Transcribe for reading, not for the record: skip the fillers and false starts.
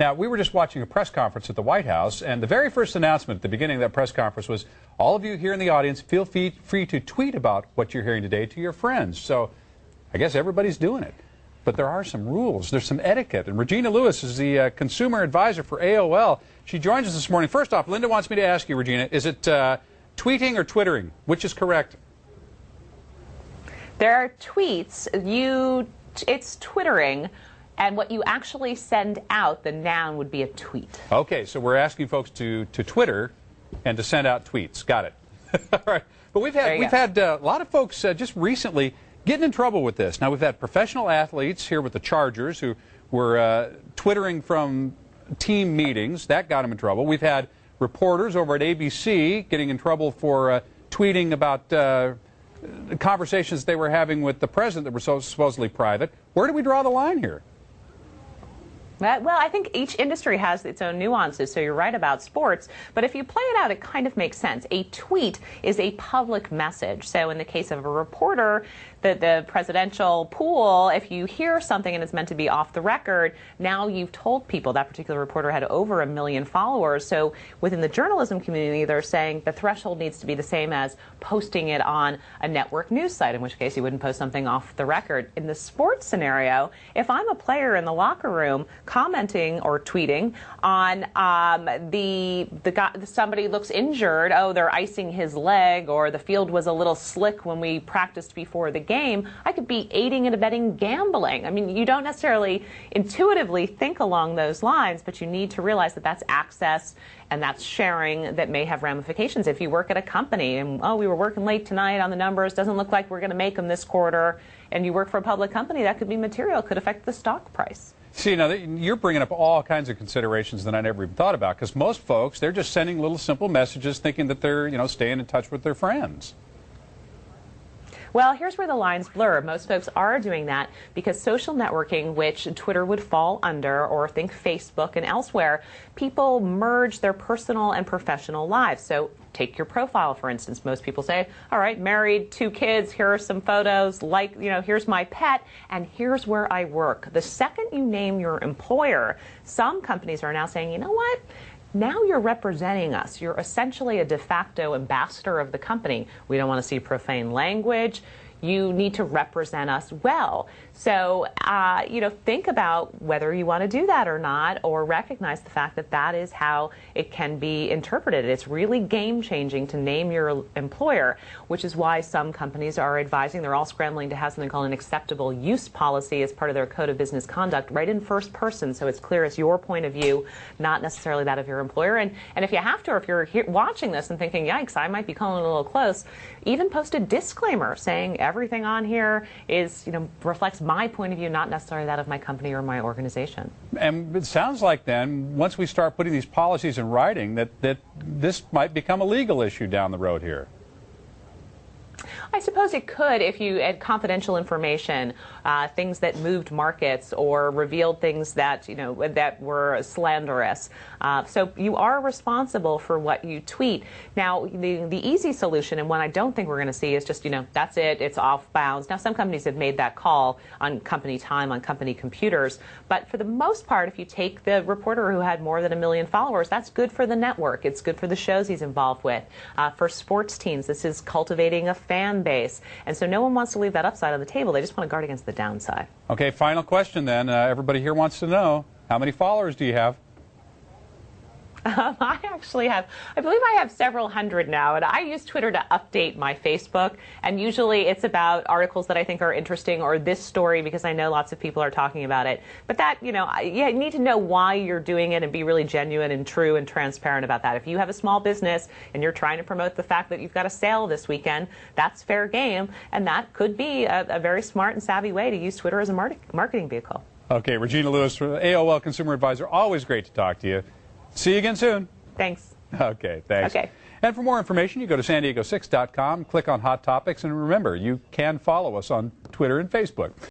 Now, we were just watching a press conference at the White House, and the very first announcement at the beginning of that press conference was, all of you here in the audience, feel free to tweet about what you're hearing today to your friends. So I guess everybody's doing it. But there are some rules. There's some etiquette. And Regina Lewis is the consumer advisor for AOL. She joins us this morning. First off, Linda wants me to ask you, Regina, is it tweeting or twittering? Which is correct? There are tweets. It's twittering. And what you actually send out, the noun would be a tweet. Okay, so we're asking folks to Twitter and to send out tweets. Got it. All right. But we've had a lot of folks just recently getting in trouble with this. Now, we've had professional athletes here with the Chargers who were twittering from team meetings. That got them in trouble. We've had reporters over at ABC getting in trouble for tweeting about conversations they were having with the president that were so supposedly private. Where do we draw the line here? Well, I think each industry has its own nuances, so you're right about sports. But if you play it out, it kind of makes sense. A tweet is a public message. So in the case of a reporter, the presidential pool, if you hear something and it's meant to be off the record, now you've told people. That particular reporter had over 1 million followers. So within the journalism community, they're saying the threshold needs to be the same as posting it on a network news site, in which case you wouldn't post something off the record. In the sports scenario, if I'm a player in the locker room commenting or tweeting on somebody looks injured, oh, they're icing his leg, or the field was a little slick when we practiced before the game, I could be aiding and abetting gambling. I mean, you don't necessarily intuitively think along those lines, but you need to realize that that's access and that's sharing that may have ramifications. If you work at a company and, oh, we were working late tonight on the numbers, doesn't look like we're going to make them this quarter, and you work for a public company, that could be material, could affect the stock price. See, now you're bringing up all kinds of considerations that I never even thought about, because most folks, they're just sending little simple messages thinking that they're, staying in touch with their friends. Well, here's where the lines blur. Most folks are doing that because social networking, which Twitter would fall under, or think Facebook and elsewhere, people merge their personal and professional lives. So take your profile, for instance. Most people say, all right, married, 2 kids, here are some photos, here's my pet, and here's where I work. The second you name your employer, some companies are now saying, you know what? Now you're representing us. You're essentially a de facto ambassador of the company. We don't want to see profane language. You need to represent us well. So, think about whether you want to do that or not, or recognize the fact that that is how it can be interpreted. It's really game-changing to name your employer, which is why some companies are advising, they're all scrambling to have something called an acceptable use policy as part of their code of business conduct, right in first person, so it's clear it's your point of view, not necessarily that of your employer. And if you have to, or if you're watching this and thinking, yikes, I might be calling it a little close, even post a disclaimer saying everything on here is, reflects my point of view, not necessarily that of my company or my organization. And it sounds like then, once we start putting these policies in writing, that this might become a legal issue down the road here. I suppose it could if you had confidential information, things that moved markets or revealed things that, that were slanderous. So you are responsible for what you tweet. Now, the easy solution, and one I don't think we're going to see, is just, that's it, it's off bounds. Now, some companies have made that call on company time, on company computers. But for the most part, if you take the reporter who had more than 1 million followers, that's good for the network. It's good for the shows he's involved with. For sports teams, this is cultivating a fan base. And so no one wants to leave that upside on the table. They just want to guard against the downside. Okay, final question then. Everybody here wants to know, how many followers do you have? I believe I have several hundred now, and I use Twitter to update my Facebook, and usually it's about articles that I think are interesting or this story because I know lots of people are talking about it. But that, you need to know why you're doing it and be really genuine and true and transparent about that. If you have a small business and you're trying to promote the fact that you've got a sale this weekend, that's fair game, and that could be a very smart and savvy way to use Twitter as a marketing vehicle. Okay, Regina Lewis, AOL Consumer Advisor, always great to talk to you. See you again soon. Thanks. Okay, thanks. Okay. And for more information, you go to san diego6.com, click on Hot Topics, and remember, you can follow us on Twitter and Facebook.